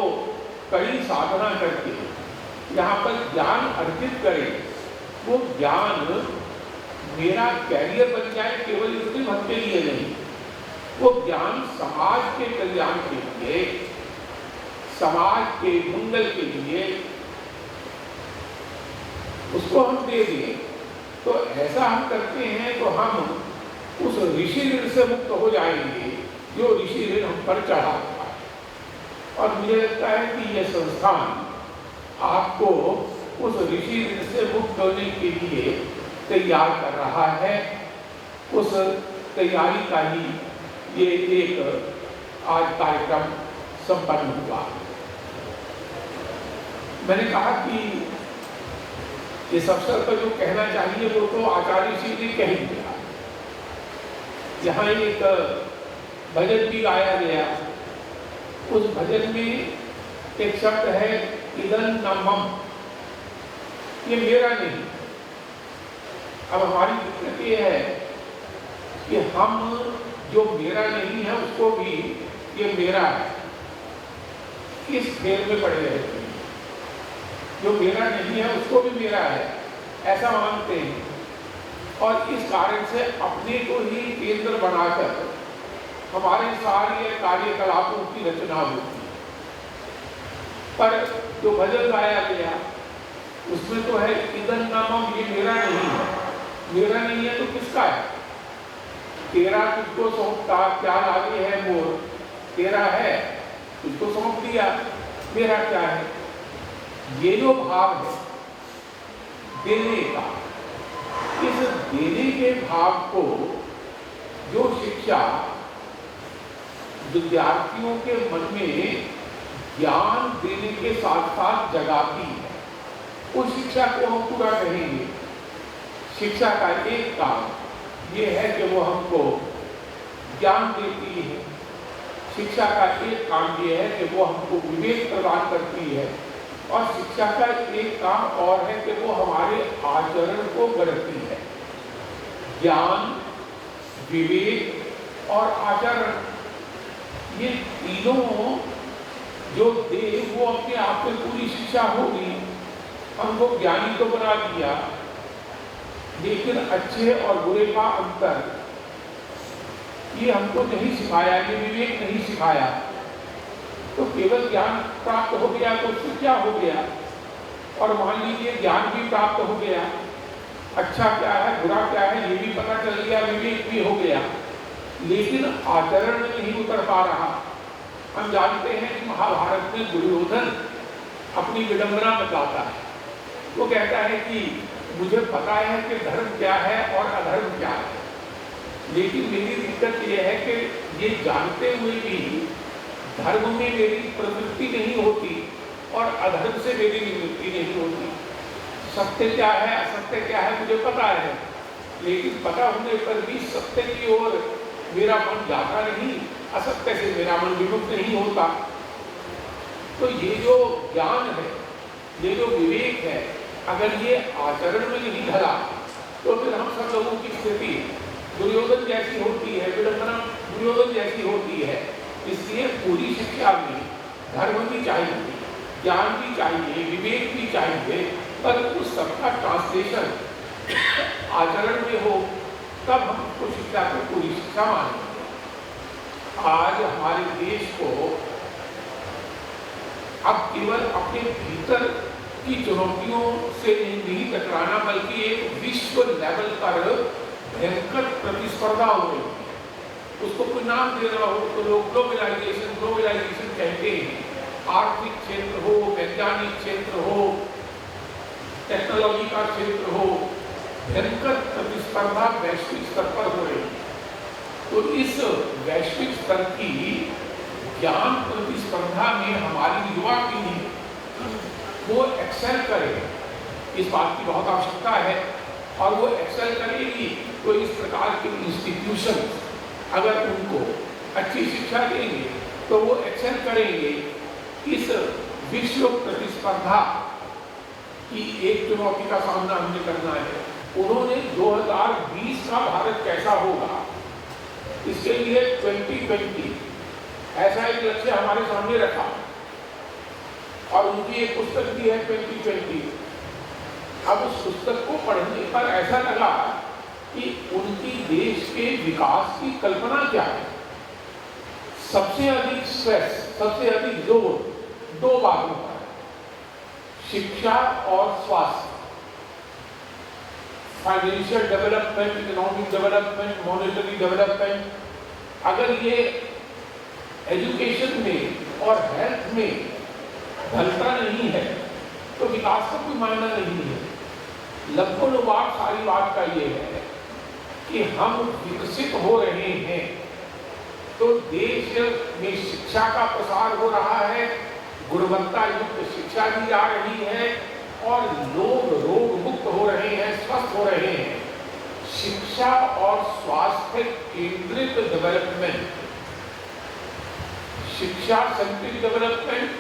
कड़ी साधना करके यहाँ पर ज्ञान अर्जित करें, वो ज्ञान मेरा कैरियर बन जाए, केवल इसके भक्त के लिए नहीं, वो ज्ञान समाज के कल्याण के लिए, समाज के मंगल के लिए उसको हम दे दें। तो ऐसा हम करते हैं तो हम उस ऋषि ऋण से मुक्त हो जाएंगे जो ऋषि ऋण हम पर चढ़ा हुआ है। और मुझे लगता है कि यह संस्थान आपको उस ऋषि ऋण से मुक्त होने के लिए तैयार कर रहा है। उस तैयारी का ही ये एक आज कार्यक्रम संपन्न हुआ। मैंने कहा कि इस अवसर पर जो कहना चाहिए वो तो आचार्य श्री ने कह दिया। यहाँ एक भजन भी गाया गया, उस भजन में एक शब्द है इदं न मम, ये मेरा नहीं। अब हमारी दिक्कत ये है कि हम जो मेरा नहीं है उसको भी ये मेरा है, इस खेल में पड़े रहते हैं। जो मेरा नहीं है उसको भी मेरा है ऐसा मानते हैं, और इस कारण से अपने को ही केंद्र बनाकर हमारे सारे कार्यकलापों की रचना होती है। पर जो भजन गाया गया उसमें तो है इदन नामम, ये मेरा नहीं है। मेरा नहीं है तो किसका है? तेरा तुझको सौंपता, क्या लागे है मोर, तेरा है तुझको सौंप दिया, मेरा क्या है? ये जो भाव है देने का, इस देने के भाव को जो शिक्षा विद्यार्थियों के मन में ज्ञान देने के साथ साथ जगाती है, उस शिक्षा को हम पूरा कहेंगे। शिक्षा का एक काम ये है कि वो हमको ज्ञान देती है। शिक्षा का एक काम ये है कि वो हमको विवेक प्रदान करती है, और शिक्षा का एक काम और है कि वो हमारे आचरण को गढ़ती है। ज्ञान, विवेक और आचरण, ये तीनों जो दे वो अपने आप में पूरी शिक्षा होगी। हमको ज्ञानी तो बना दिया, लेकिन अच्छे और बुरे का अंतर ये हमको नहीं सिखाया, ये विवेक नहीं सिखाया। तो केवल ज्ञान प्राप्त हो गया तो उससे क्या हो गया? और मान लीजिए ज्ञान भी प्राप्त हो गया, अच्छा क्या है बुरा क्या है ये भी पता चल गया, विवेक भी हो गया, लेकिन आचरण में नहीं उतर पा रहा। हम जानते हैं कि महाभारत में दुर्योधन अपनी विडंबना बताता है। वो कहता है कि मुझे पता है कि धर्म क्या है और अधर्म क्या है, लेकिन मेरी दिक्कत यह है कि ये जानते हुए भी धर्म में मेरी प्रवृत्ति नहीं होती और अधर्म से मेरी निवृत्ति नहीं होती। सत्य क्या है असत्य क्या है मुझे पता है, लेकिन पता होने पर भी सत्य की ओर मेरा मन जाता नहीं, असत्य से मेरा मन विमुक्त नहीं होता। तो ये जो ज्ञान है, ये जो विवेक है, अगर ये आचरण में नहीं ढला तो फिर हम सब लोगों की स्थिति दुर्योधन जैसी होती है, विडंबना दुर्योधन जैसी होती है। इसलिए पूरी शिक्षा में धर्म भी चाहिए, ज्ञान भी चाहिए, विवेक भी चाहिए, पर उस सबका ट्रांसलेशन आचरण में हो, तब हम उसको शिक्षा को पूरी शिक्षा मानेंगे। आज हमारे देश को अब केवल अपने भीतर की चुनौतियों से नहीं टकराना, बल्कि एक विश्व लेवल पर भयंकर प्रतिस्पर्धा हो रही है। उसको कोई नाम देना हो तो लोग ग्लोबलाइजेशन कहते हैं। आर्थिक क्षेत्र हो, वैज्ञानिक क्षेत्र हो, टेक्नोलॉजी का क्षेत्र हो, भयंकर प्रतिस्पर्धा वैश्विक स्तर पर हो रही है। तो इस वैश्विक स्तर की ज्ञान प्रतिस्पर्धा में हमारी युवा पीढ़ी वो एक्सेल करे, इस बात की बहुत आवश्यकता है। और वो एक्सेल करेगी तो इस प्रकार के इंस्टीट्यूशन अगर उनको अच्छी शिक्षा देंगे तो वो एक्सेल करेंगे। इस विश्व प्रतिस्पर्धा की एक चुनौती का सामना हमने करना है। उन्होंने 2020 का भारत कैसा होगा इसके लिए 2020 ऐसा एक लक्ष्य हमारे सामने रखा, और उनकी एक पुस्तक भी है 2020। अब उस पुस्तक को पढ़ने पर ऐसा लगा कि उनकी देश के विकास की कल्पना क्या है। सबसे अधिक स्ट्रेस, सबसे अधिक जोर दो बातों पर है, शिक्षा और स्वास्थ्य। Financial development, economic development, monetary development, अगर ये एजुकेशन में और हेल्थ में ढलता नहीं है तो विकास का कोई मायना नहीं है। लब्बो-लुबाब सारी बात का ये है कि हम विकसित हो रहे हैं तो देश में शिक्षा का प्रसार हो रहा है, गुणवत्ता युक्त शिक्षा दी जा रही है, और लोग रोग मुक्त हो रहे हैं, स्वस्थ हो रहे हैं। शिक्षा और स्वास्थ्य केंद्रित डेवलपमेंट, शिक्षा centric development,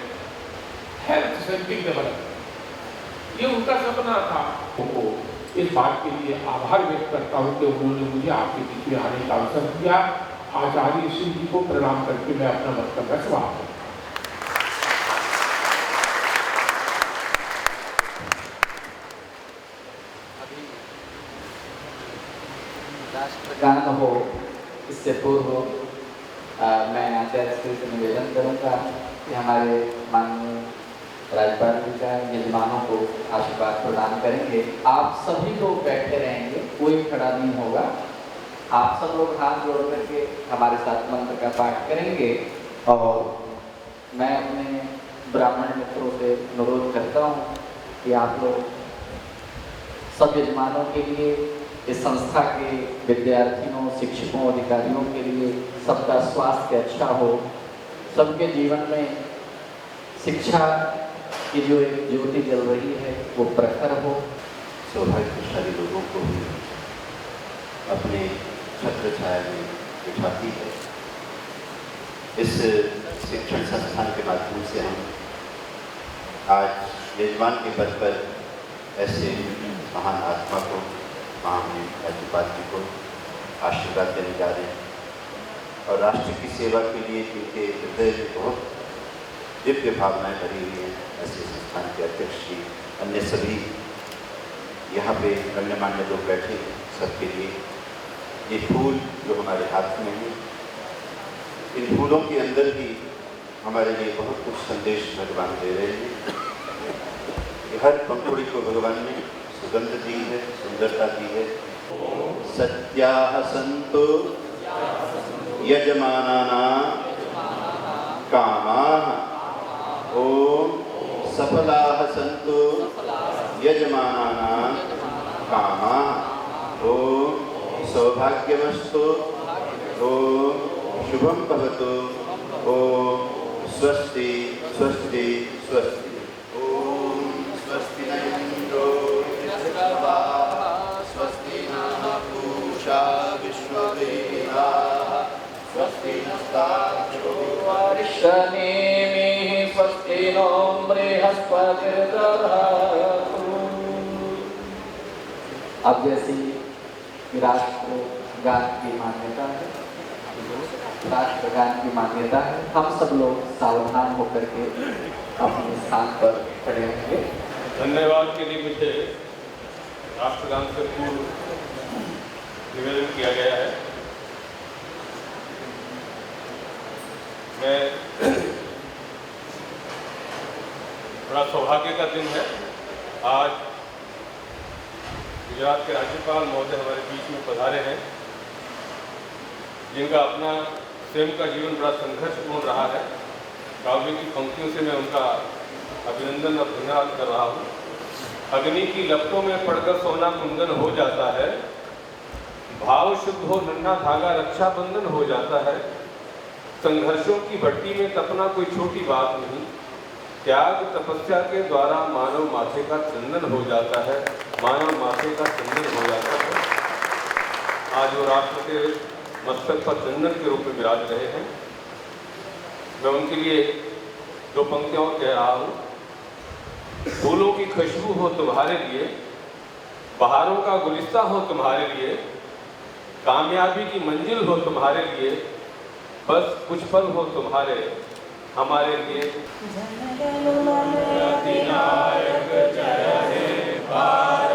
health centric development, ये उनका सपना था। इस बात के लिए आभार व्यक्त करता हूँ कि उन्होंने मुझे आपके बीच में आने का अवसर दिया। आचार्य श्री जी को प्रणाम करके मैं अपना वक्तव्य समाप्त करता हूँ। राष्ट्रगान हो इससे पूर्व मैं आचार्य श्री से निवेदन करूंगा कि हमारे माननीय राज्यपाल जी का यजमानों को आशीर्वाद प्रदान करेंगे। आप सभी लोग बैठे रहेंगे, कोई खड़ा नहीं होगा। आप सब लोग हाथ जोड़ करके हमारे साथ मंत्र का पाठ करेंगे और मैं अपने ब्राह्मण मित्रों से अनुरोध करता हूँ कि आप लोग सब यजमानों के लिए, इस संस्था के विद्यार्थियों, शिक्षकों, अधिकारियों के लिए सबका स्वास्थ्य अच्छा हो, सबके जीवन में शिक्षा की जो एक ज्योति जल रही है वो प्रखर हो। सौभाग्यशाली लोगों को भी अपने छत्र छाया में बिठाती है। इस शिक्षण संस्थान के माध्यम से हम आज यजमान के पद पर ऐसे महान आत्मा को, महामहिम राज्यपाल जी को आशीर्वाद देने जा रहे हैं और राष्ट्र की सेवा के लिए जिनके हृदय में बहुत दिव्य भावनाएं भरी हुई हैं, ऐसे संस्थान के अध्यक्ष जी, अन्य सभी यहाँ पे गण्यमान्य लोग बैठे हैं, सबके लिए ये फूल जो हमारे हाथ में हैं, इन फूलों के अंदर भी हमारे लिए बहुत कुछ संदेश भगवान दे रहे हैं। कि हर पंखुड़ी को भगवान ने सुगंध दी है, सुंदरता दी है। सत्याः सन्तु यजमानानां कामाः, ओम सफलाः सन्तु यजमानानां कामाः, ओम सौभाग्यमस्तु, ओम शुभम भवतु, ओम स्वस्ति स्वस्ति स्वस्ति। ओम स्वस्ति न इन्द्रो वृद्धश्रवाः, स्वस्ति नः पूषा विश्ववेदाः, स्वस्ति नस्तार्क्ष्यो शनिमिः, स्वस्ति नो बृहस्पतिर्दधातु। अब जैसी राष्ट्रगान की मान्यता है, राष्ट्रगान की मान्यता है, हम सब लोग सावधान होकर के अपने स्थान पर खड़े होंगे। धन्यवाद के लिए मुझे राष्ट्रगान से पूर्व निवेदन किया गया है। मैं बड़ा सौभाग्य का दिन है। आज गुजरात के राज्यपाल महोदय हमारे बीच में पधारे हैं, जिनका अपना स्वयं का जीवन बड़ा संघर्षपूर्ण रहा है। काव्य की पंक्तियों से मैं उनका अभिनंदन और धन्यवाद कर रहा हूँ। अग्नि की लपटों में पड़कर सोना कुंदन हो जाता है, भाव शुद्ध हो नन्हा धागा रक्षाबंधन हो जाता है। संघर्षों की भट्टी में तपना कोई छोटी बात नहीं, त्याग तपस्या के द्वारा मानव माथे का चंदन हो जाता है, मानव माथे का चंदन हो जाता है। आज वो राष्ट्र के मस्तक पर चंदन के रूप में विराज रहे हैं। मैं उनके लिए दो पंक्तियां और कह रहा हूँ। फूलों की खुशबू हो तुम्हारे लिए, बहारों का गुलिस्ता हो तुम्हारे लिए, कामयाबी की मंजिल हो तुम्हारे लिए, बस कुछ पल हो तुम्हारे हमारे लिए। जनगण मन अधिनायक जय हे भारत।